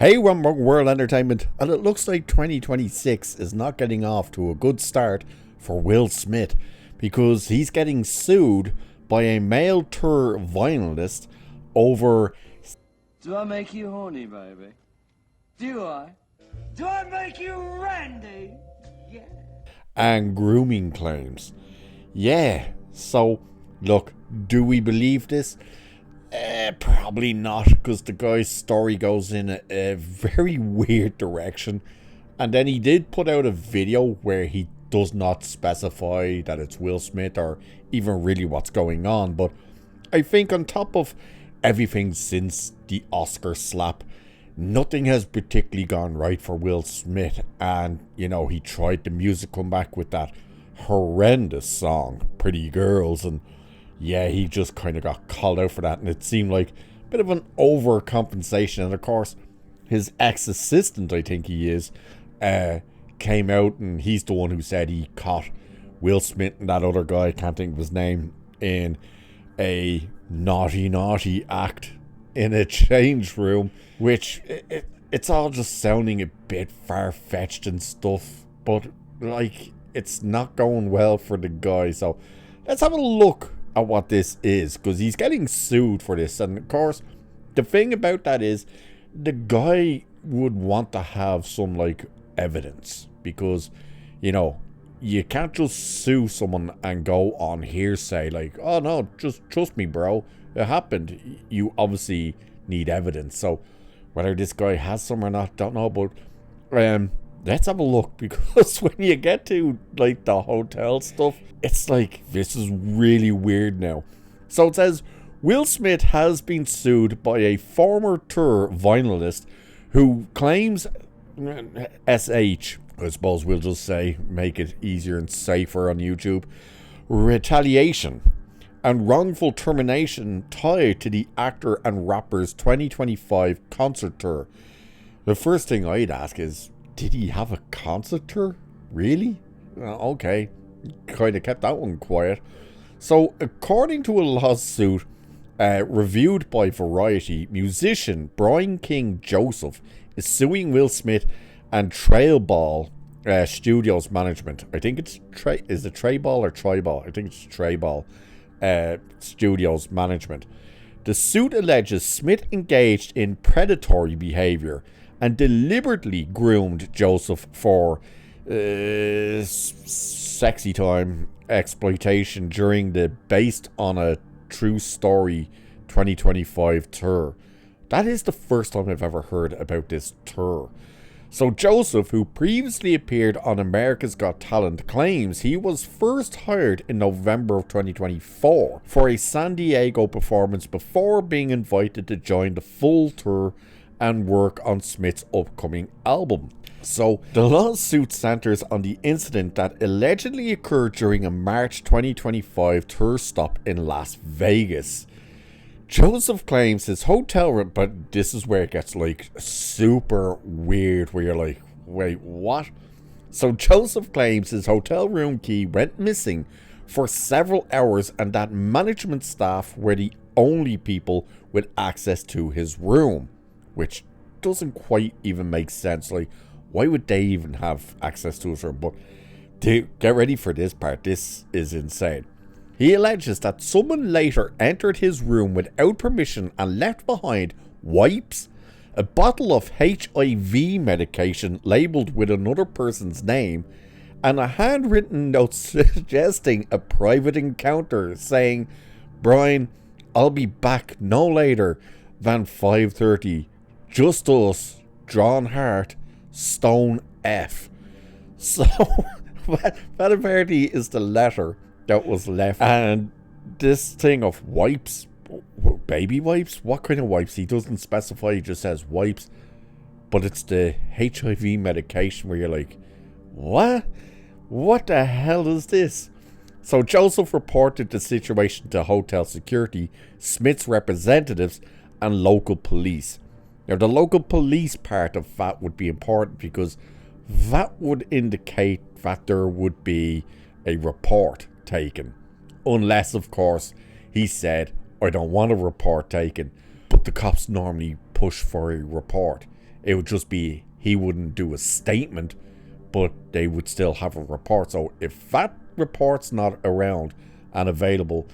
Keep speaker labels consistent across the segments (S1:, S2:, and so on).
S1: Hey, World Entertainment, and it looks like 2026 is not getting off to a good start for Will Smith because he's getting sued by a male tour violinist over.
S2: Do I make you horny, baby? Do I? Do I make you randy? Yeah.
S1: And grooming claims. Yeah, so look, do we believe this? Probably not, because the guy's story goes in a very weird direction. And then he did put out a video where he does not specify that it's Will Smith or even really what's going on. But I think on top of everything since the Oscar slap, nothing has particularly gone right for Will Smith. And, you know, he tried the music comeback with that horrendous song, Pretty Girls, and yeah, he just kind of got called out for that, and it seemed like a bit of an overcompensation. And of course, his ex-assistant, I think he is, came out, and he's the one who said he caught Will Smith and that other guy, I can't think of his name, in a naughty act in a change room, which it's all just sounding a bit far-fetched and stuff, but like, it's not going well for the guy. So let's have a look at what this is, because he's getting sued for this. And of course, the thing about that is the guy would want to have some like evidence, because, you know, you can't just sue someone and go on hearsay like, oh no, just trust me, bro, it happened. You obviously need evidence. So whether this guy has some or not, don't know. But let's have a look, because when you get to like the hotel stuff, it's like, this is really weird now. So it says, Will Smith has been sued by a former tour violinist who claims SH, I suppose we'll just say, make it easier and safer on YouTube, retaliation and wrongful termination tied to the actor and rapper's 2025 concert tour. The first thing I'd ask is, did he have a concert tour? Really? Okay. Kind of kept that one quiet. So, according to a lawsuit reviewed by Variety, musician Brian King Joseph is suing Will Smith and Trailball Studios Management. I think it's is it Trailball or Tribal? I think it's Trailball Studios Management. The suit alleges Smith engaged in predatory behavior and deliberately groomed Joseph for sexy time exploitation during the Based on a True Story 2025 tour. That is the first time I've ever heard about this tour. So Joseph, who previously appeared on America's Got Talent, claims he was first hired in November of 2024 for a San Diego performance before being invited to join the full tour and work on Smith's upcoming album. So the lawsuit centers on the incident that allegedly occurred during a March 2025 tour stop in Las Vegas. Joseph claims his hotel room, but this is where it gets like super weird, where you're like, wait, what? So Joseph claims his hotel room key went missing for several hours, and that management staff were the only people with access to his room, which doesn't quite even make sense. Like, why would they even have access to his room? But get ready for this part. This is insane. He alleges that someone later entered his room without permission and left behind wipes, a bottle of HIV medication labeled with another person's name, and a handwritten note suggesting a private encounter saying, Brian, I'll be back no later than 5:30. Just us, drawn heart, Stone F. So, that apparently is the letter that was left. And this thing of wipes, baby wipes? What kind of wipes? He doesn't specify, he just says wipes. But it's the HIV medication where you're like, what? What the hell is this? So Joseph reported the situation to hotel security, Smith's representatives, and local police. Now, the local police part of that would be important, because that would indicate that there would be a report taken. Unless, of course, he said, I don't want a report taken. But the cops normally push for a report. It would just be he wouldn't do a statement, but they would still have a report. So if that report's not around and available,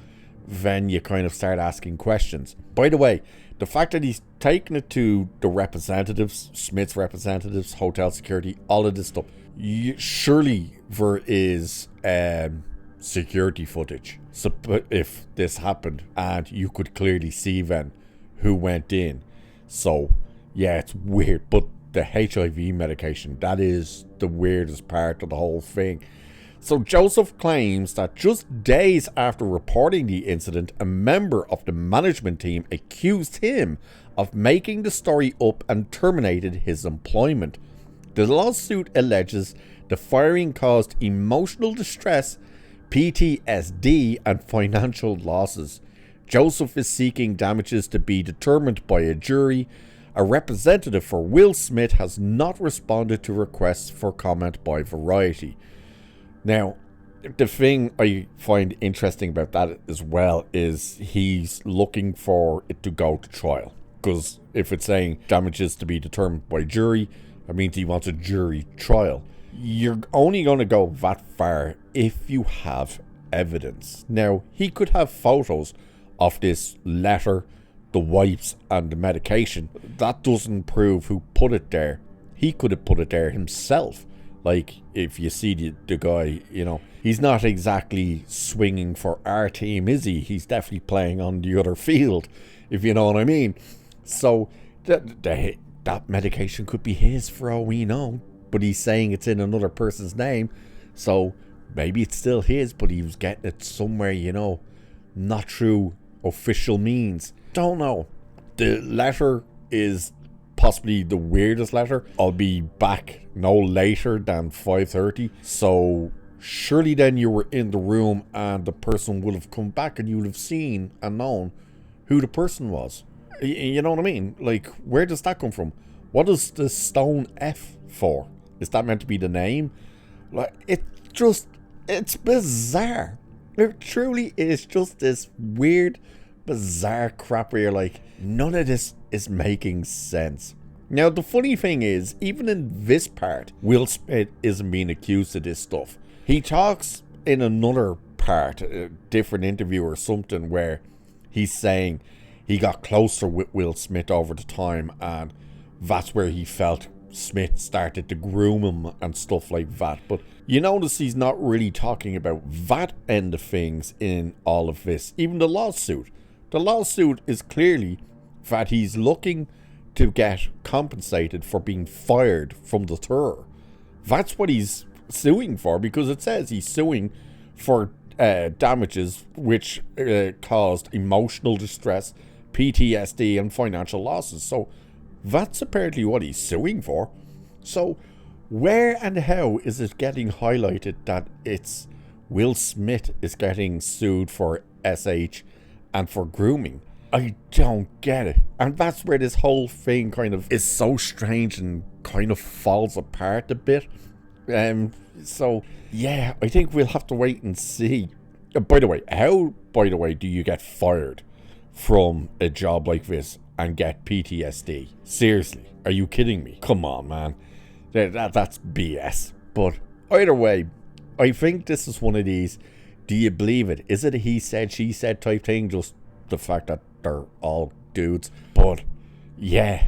S1: then you kind of start asking questions. By the way, the fact that he's taken it to the representatives, Smith's representatives, hotel security, all of this stuff, surely there is security footage. So if this happened, and you could clearly see then who went in. So yeah, it's weird, but the HIV medication, that is the weirdest part of the whole thing. So Joseph claims that just days after reporting the incident, a member of the management team accused him of making the story up and terminated his employment. The lawsuit alleges the firing caused emotional distress, PTSD, and financial losses. Joseph is seeking damages to be determined by a jury. A representative for Will Smith has not responded to requests for comment by Variety. Now, the thing I find interesting about that as well is he's looking for it to go to trial. Because if it's saying damages to be determined by jury, that means he wants a jury trial. You're only going to go that far if you have evidence. Now, he could have photos of this letter, the wipes, and the medication. That doesn't prove who put it there. He could have put it there himself. Like, if you see the guy, you know, he's not exactly swinging for our team, is he? He's definitely playing on the other field, if you know what I mean. So, that medication could be his for all we know. But he's saying it's in another person's name. So, maybe it's still his, but he was getting it somewhere, you know, not through official means. Don't know. The letter is possibly the weirdest letter. I'll be back no later than 5:30. So surely then you were in the room and the person would have come back and you would have seen and known who the person was. You know what I mean? Like, where does that come from? What is the stone F for? Is that meant to be the name? Like, it's bizarre. It truly is just this weird, bizarre crap where you're like, none of this is making sense. Now, the funny thing is, even in this part, Will Smith isn't being accused of this stuff. He talks in another part, a different interview or something, where he's saying he got closer with Will Smith over the time, and that's where he felt Smith started to groom him and stuff like that. But you notice he's not really talking about that end of things in all of this. Even the lawsuit. The lawsuit is clearly that he's looking to get compensated for being fired from the tour. That's what he's suing for, because it says he's suing for damages which caused emotional distress, PTSD, and financial losses. So that's apparently what he's suing for. So where and how is it getting highlighted that it's Will Smith is getting sued for SH and for grooming? I don't get it. And that's where this whole thing kind of is so strange and kind of falls apart a bit. So yeah, I think we'll have to wait and see. By the way, how do you get fired from a job like this and get PTSD? Seriously, are you kidding me? Come on, man. That's BS. But either way, I think this is one of these, do you believe it? Is it a he said, she said type thing? Just the fact that they're all dudes. But yeah,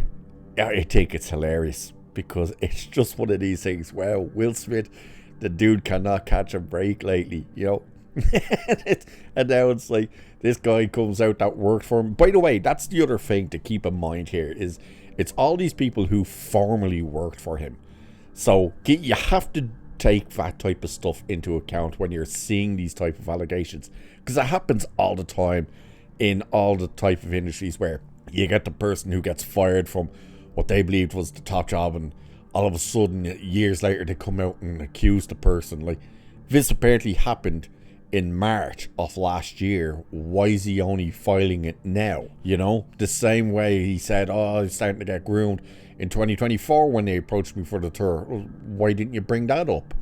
S1: I think it's hilarious, because it's just one of these things. Wow, Will Smith, the dude cannot catch a break lately, you know. And now it's like this guy comes out that worked for him. By the way, that's the other thing to keep in mind here, is it's all these people who formerly worked for him. So you have to take that type of stuff into account when you're seeing these type of allegations, because it happens all the time in all the type of industries where you get the person who gets fired from what they believed was the top job, and all of a sudden years later they come out and accuse the person. Like, this apparently happened in March of last year. Why is he only filing it now? You know, the same way he said, oh, I'm starting to get groomed in 2024 when they approached me for the tour. Well, why didn't you bring that up?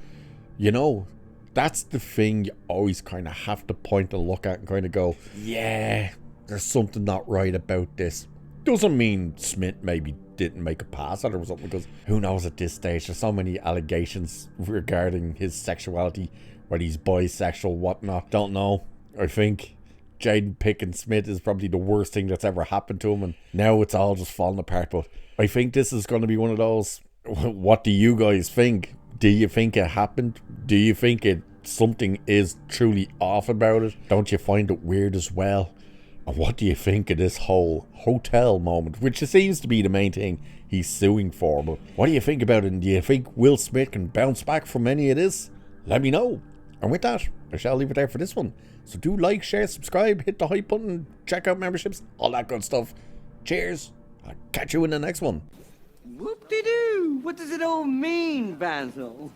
S1: You know, that's the thing you always kind of have to point and look at and kind of go, yeah, there's something not right about this. Doesn't mean Smith maybe didn't make it past it or something, because who knows at this stage. There's so many allegations regarding his sexuality, whether he's bisexual, whatnot. Don't know. I think Jaden Pickens-Smith is probably the worst thing that's ever happened to him, and now it's all just falling apart. But I think this is going to be one of those, what do you guys think? Do you think it happened? Do you think something is truly off about it? Don't you find it weird as well? And what do you think of this whole hotel moment, which seems to be the main thing he's suing for? But what do you think about it? And do you think Will Smith can bounce back from any of this? Let me know. And with that, I shall leave it there for this one. So do like, share, subscribe, hit the hype button, check out memberships, all that good stuff. Cheers. I'll catch you in the next one.
S2: Whoop-de-doo! What does it all mean, Basil?